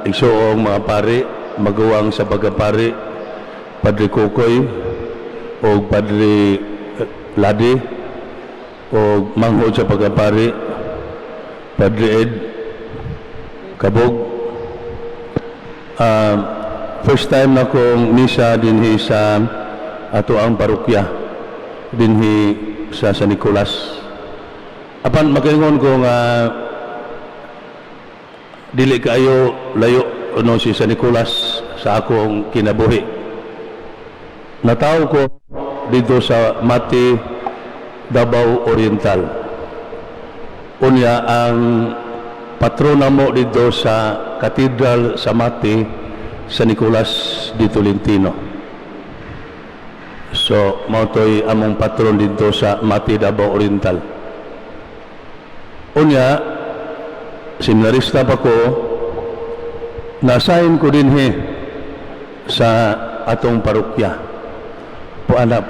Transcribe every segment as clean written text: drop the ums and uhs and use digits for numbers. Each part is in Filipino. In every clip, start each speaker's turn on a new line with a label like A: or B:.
A: Igsuong mga pari, magawang sa pagkapari, Padre Kukoy o Padre Ladi o manghod sa pagkapari, Padre Ed Kabog. First time na kong misa dinhi sa ato ang parokya dinhi sa San Nicolas. Apan makaingon ko nga dili kaayo layo no si San Nicolas sa akong kinabuhi. Nataw ko dito sa Mati, Davao Oriental. Unya ang patrona mo dito sa Katedral sa Mati, San Nicolas de Tolentino. So mautoy among patron dito sa Mati, Davao Oriental. Unya seminarista pa ko, na-assign ko din sa atong parokya.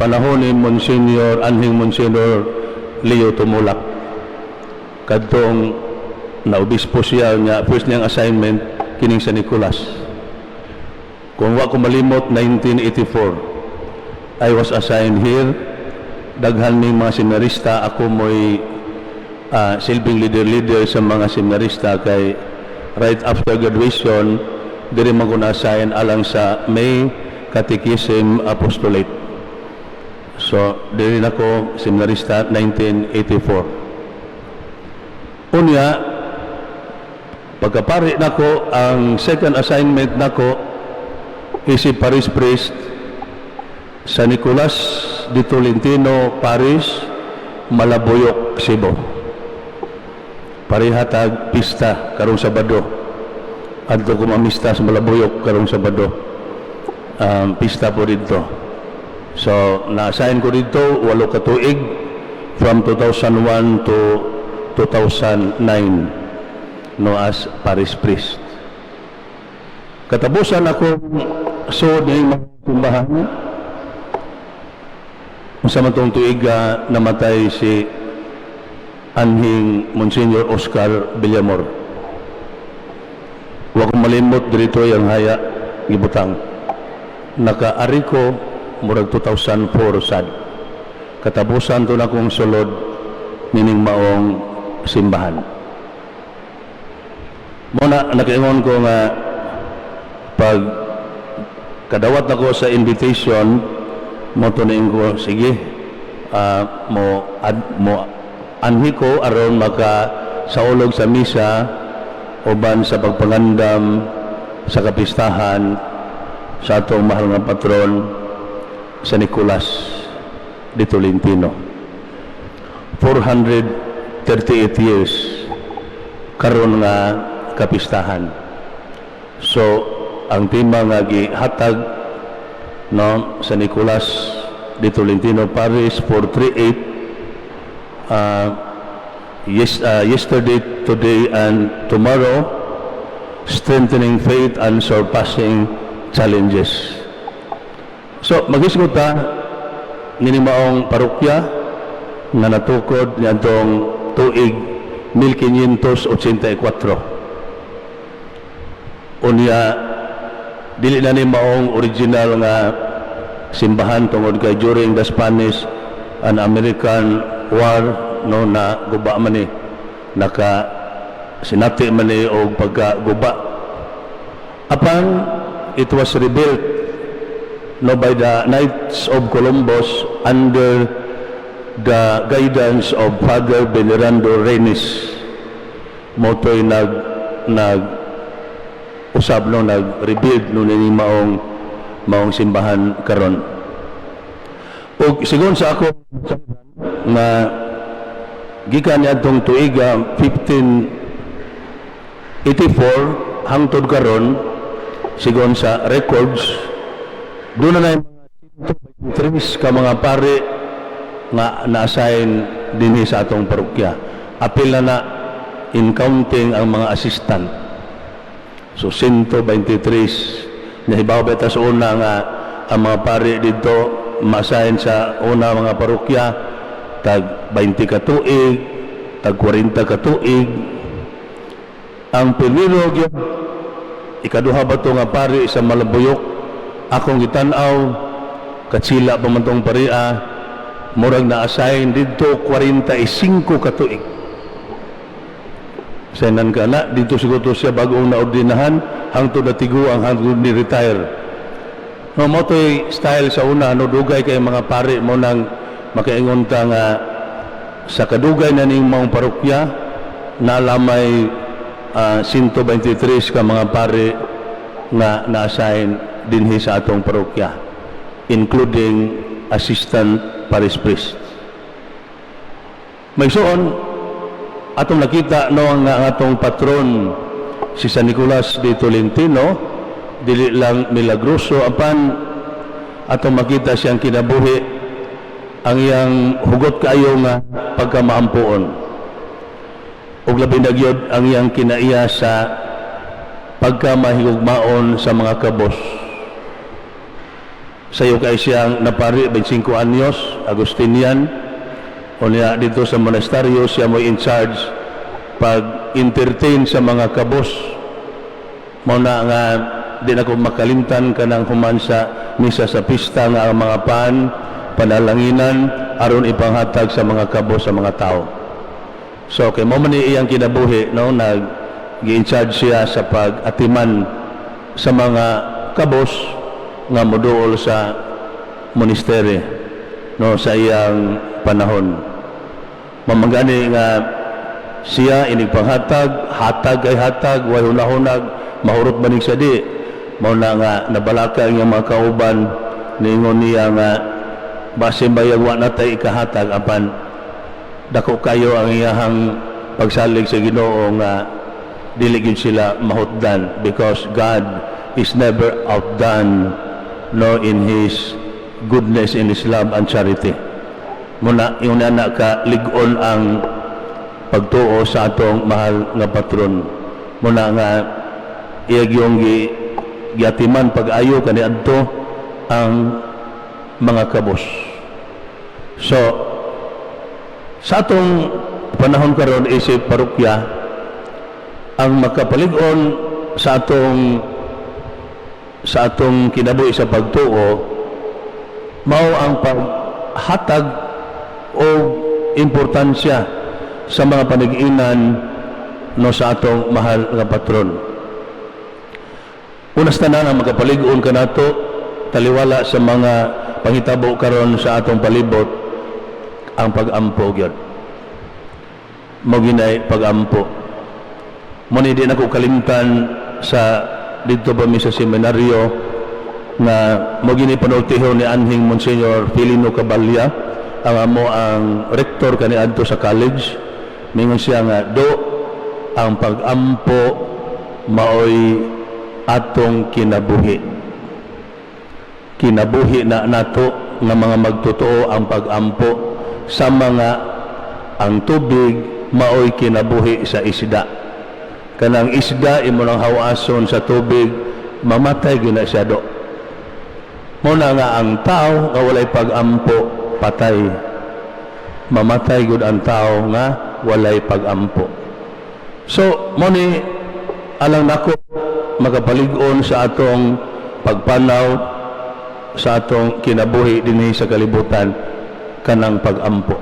A: Panahon ni Monsignor, Anhing Monsignor Leo Tumulak. Kadtong naubispo siya niya, first niyang assignment, kining San Nicolas. Kung wa ko malimot, 1984, I was assigned here. Daghan ning mga seminarista, ako mo'y silbing leader sa mga seminarista kay right after graduation diri man ko na-assign alang sa May Catechism Apostolate. So diri nako seminarista 1984. Unya pagkapari nako, ang second assignment nako is si Parish Priest San Nicolas de Tolentino Parish, Malaboyok, Cebu. Parihatag pista karong Sabado. Adto ko mamista sa Malaboyok karong Sabado. Pista po dito. So na-assign ko dito 8 ka tuig from 2001 to 2009 no as Parish Priest. Katapusan ako so ng mga simbahan. Sa matong tuig namatay si Anhing Monsignor Oscar Villamor. Wa ko malimot dito yung haya gibutang. Nakaari ko murag 2004 sad. Katapusan to na kong sulod nining maong simbahan. Muna nakaingon ko nga pag kadawat ako sa invitation mo tunin ko sige mo anhi ko aron maka saulog sa misa uban sa pagpangandam sa kapistahan sa atong mahal nga patron San Nicolas de Tolentino. 438 years karon nga kapistahan. So ang tema nga gihatag no San Nicolas de Tolentino Parish 438 yesterday, today, and tomorrow, strengthening faith and surpassing challenges. So, mag-isgot ta, nginimaong parokya, nga natukod niyantong tuig 1584. Unya, dili na ni maong original nga simbahan tungod kay during the Spanish and American War no na guba man ni naka sinati man ni og pagka-guba. Apan it was rebuilt no by the Knights of Columbus under the guidance of Father Venerando Reyes. Motoy nag usab no nag-rebuild no ni maong simbahan karon. Og sigon sa ako na gikan niadtong tuig 1584 hangtod karon sigon sa records doon na mga 123 ka mga pare nga na-assign dinhi sa atong parokya. Apil na in counting ang mga assistant. So 123 nahibaw beta sa una nga ang mga pare dito ma-assign sa una mga parokya tag 20 ka tuig, tag 40 ka tuig. Ang primero ikaduha ba to nga pari sa Malabuyok, akong gitanaw, katsila pa man tong paria, murag na-assign dito 45 katuig. Senan ka na, dito siguro siya bagong naordinahan, hangtod na tiguang, hangtod ni retire. No, mo to'y style sa una, no, dugay kay mga pari mo nang makaingon ta nga sa kadugay na ning maong parokya, nalamay 123 ka mga pari nga na-assign dinhi sa atong parokya, including assistant parish priest. May suon, atong nakita no ang atong patron si San Nicolas de Tolentino, dili lang milagroso, apan atong makita siyang kinabuhi ang iyang hugot kaayo nga pagkamaampuon, ug labi na gyud ang iyang kinaiya sa pagkamahigugmaon sa mga kabos. Sayo kay siyang napari 25 anyos, Agustinian, o niya dito sa monasteryo siya mo in charge pag-entertain sa mga kabos. Muna nga di na ko makalimtan kanang human sa misa sa pista nga ang mga panalanginan aron ipanghatag sa mga kabos sa mga tao. So kay mo man iyang kinabuhi, no, nag-in charge siya sa pag-atiman sa mga kabos nga moduol sa monastery, no, sa iyang panahon. Mamagani nga siya inigpanghatag, hatag ay hatag, way hunahunag, mahurot manig sa di. Mao na nga nabalaka ang mga kauban, niingon niya nga base bayagwa natay ikahatag, apan dako kayo ang iyahang pagsalig sa Ginoo nga dili gyud sila mahutdan, because God is never outdone, no, in His goodness, in His love and charity. Muna yung anak ka ligon ang pagtuo sa atong mahal nga patron. Muna nga iyag yung giatiman pag-ayo kaniadto ang mga kabos. So sa atong panahon karon isip parokya, ang makapalig-on sa atong kinabuhi sa pagtuo mao ang paghatag o importansya sa mga panag-inan, no, sa atong mahal nga patron. Unas tanan ang makapalig-on kanato taliwala sa mga panghitabo karon sa atong palibot, ang pag-ampo gyud. Mo ginay pag-ampo. Mo ni di nako kalimtan sa dito pa mi sa seminaryo na mo gini panultihon ni anhing Monsignor Filino Cabalya, ang amo ang rektor kaniadto sa college. Mingon siya nga ang pag-ampo maoy atong kinabuhi na nato nga mga magtotoo ang pag-ampo sa mga ang tubig maoy kinabuhi sa isda. Kanang isda imo nang hawason sa tubig, mamatay gyud na siya do. Muna nga ang tao nga walay pag-ampo patay. Mamatay gyud ang tao nga walay pag-ampo. So mo ni alang nako magapalig-on sa atong pagpanaw sa atong kinabuhi dinhi sa kalibutan, kanang pag-ampo.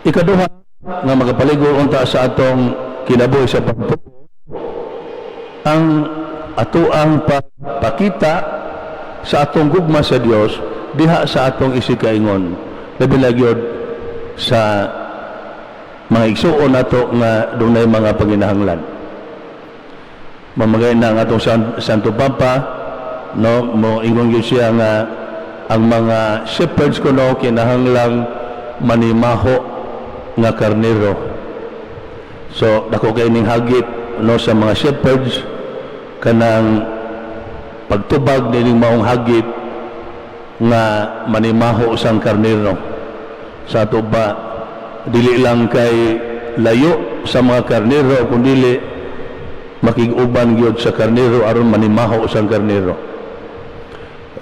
A: Ikaduha nga magapalig-on ta sa atong kinabuhi sa pagtuo, ang atuang pagpakita sa atong gugma sa Dios diha sa atong isikaingon, labi na gyud sa mga igsuon nato nga dunay mga panginahanglan. Mamagay na ang atong Santo Papa, no, mo ingon gyud siya nga ang mga shepherds kuno kinahanglang manimaho nga karnero. So dako kay ning hagit, no, sa mga shepherds kanang pagtubag nining maong hagit nga manimaho sang karnero. Sa ato ba dili lang kay layo sa mga karnero, kundi makig-uban gyud sa karnero aron manimaho sang karnero.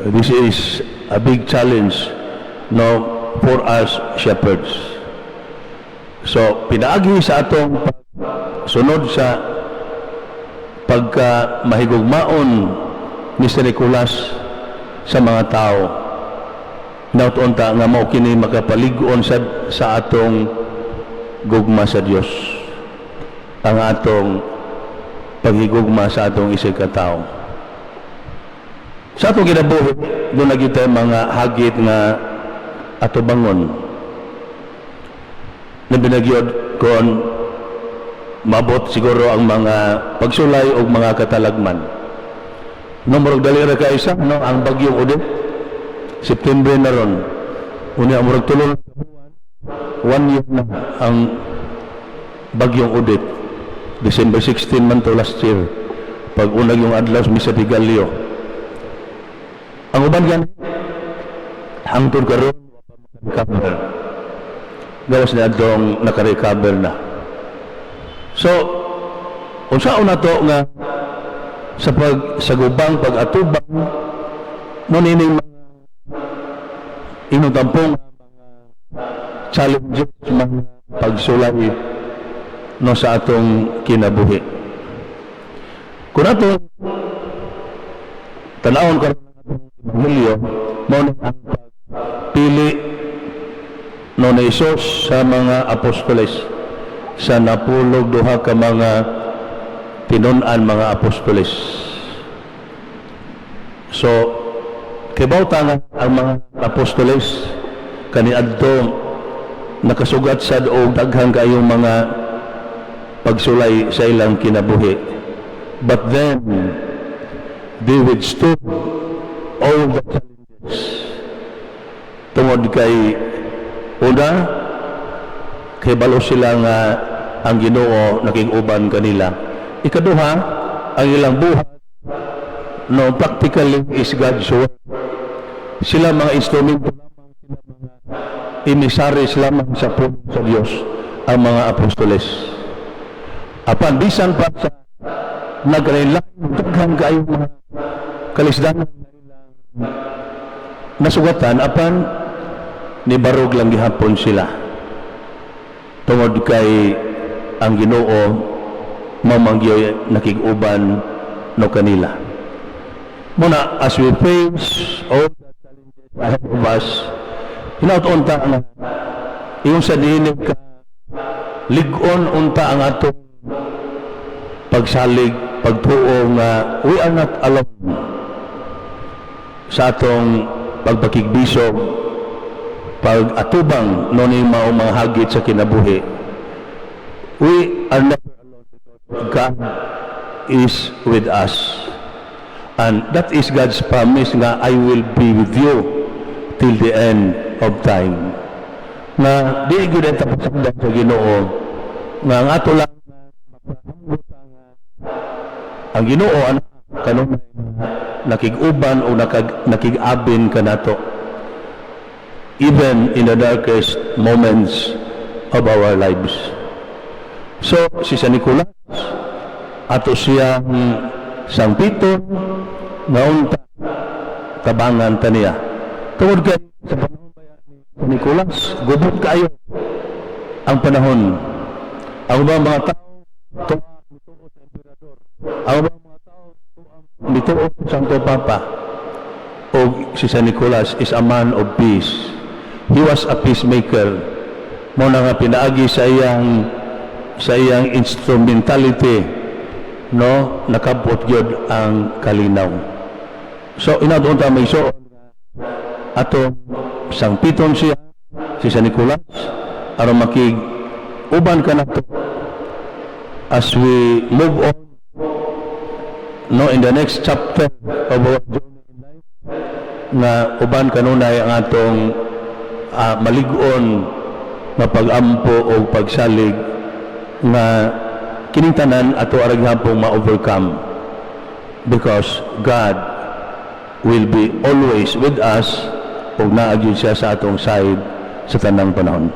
A: This is a big challenge, no, for us shepherds. So pinaagi sa atong sunod sa pagka mahigugmaon ni San Nicolas sa mga tao, nautunta nga mao kini makapaligon sa atong gugma sa Dios, ang atong paghigugma sa atong isig ka tao. Sa atong kinabuhi, doon na kita mga hagit nga ato bangon na binagyod kon mabot siguro ang mga pagsulay o mga katalagman. No, murag dalira ka isa, no, ang bagyong Odette, September na ron. Unya, murag tulong 1 year na ang bagyong Odette. December 16 man to last year. Pag unag yung adlaw sa Misa de Gallo. Ang uban yan, hangtod karon recover. Gawas na itong nakarecover na. So, unsaon na to nga sa gubang pag-atubang no nining mga inutampong challenges, mga pagsulay no sa atong kinabuhi. Kung ato tanawon karon ang atong Evangelyo, mao ang pagpili no ni Hesus sa mga apostoles, sa napulog duha ka mga tinun-an mga apostoles. So, kibawta nga ang mga apostoles kaniadto nakasugat sa og daghang kayong mga pagsulay sa ilang kinabuhi. But then they withstood all the challenges. Tungod kay una, kay balo sila nga ang Ginoo nakig-uban kanila. Ikaduha, ang ilang buhat no practically is God's word. Sila mga instrumento lamang, sila mga emisaries lamang sa puno sa Dios, ang mga apostoles. Apan bisan pa sa nagkailang daghang kayong mga kalisdanan na ilang nasugatan, apan nibarog lang gihapon sila. Tungod kay ang Ginoo mamangyoy nakig-uban no kanila. Muna, as we face all the challenges ahead of us, hinaut-unta nga yung sa dinig ka ligon unta ang atong pagsalig, pagtuo nga we are not alone sa atong pagpakigbisog, pag-atubang no ni mao mga hagit sa kinabuhi. We are never alone because God is with us. And that is God's promise nga I will be with you till the end of time. Na di gyud ang tapasagdan sa Ginoo nga ang ato lang ang Ginoo ana kanunay nakig-uban o nakig-abin kanato even in the darkest moments of our lives. So, si San Nicolas, ato siyang sangpiton, nga unta, tabangan taniya. Tungod kay sa panahon ni San Nicolas, gubot kayo ang panahon. Ang mga tao, mituo sa emperador. Ang mga tao, mituo sa Santo Papa. O si San Nicolas is a man of peace. He was a peacemaker. Muna nga pinaagi sa iyang instrumentality, no, nakabot yun ang kalinaw. So inadoon ta may so ato sangpiton siya si San Nicolas aron makig uban ka nato as we move on, no, in the next chapter of our journey in life, na uban kanunay ang atong malig-on mapag-ampo o pagsalig nga kining tanan ato araghapong ma-overcome because God will be always with us ug naagyon siya sa atong side sa tanang panahon.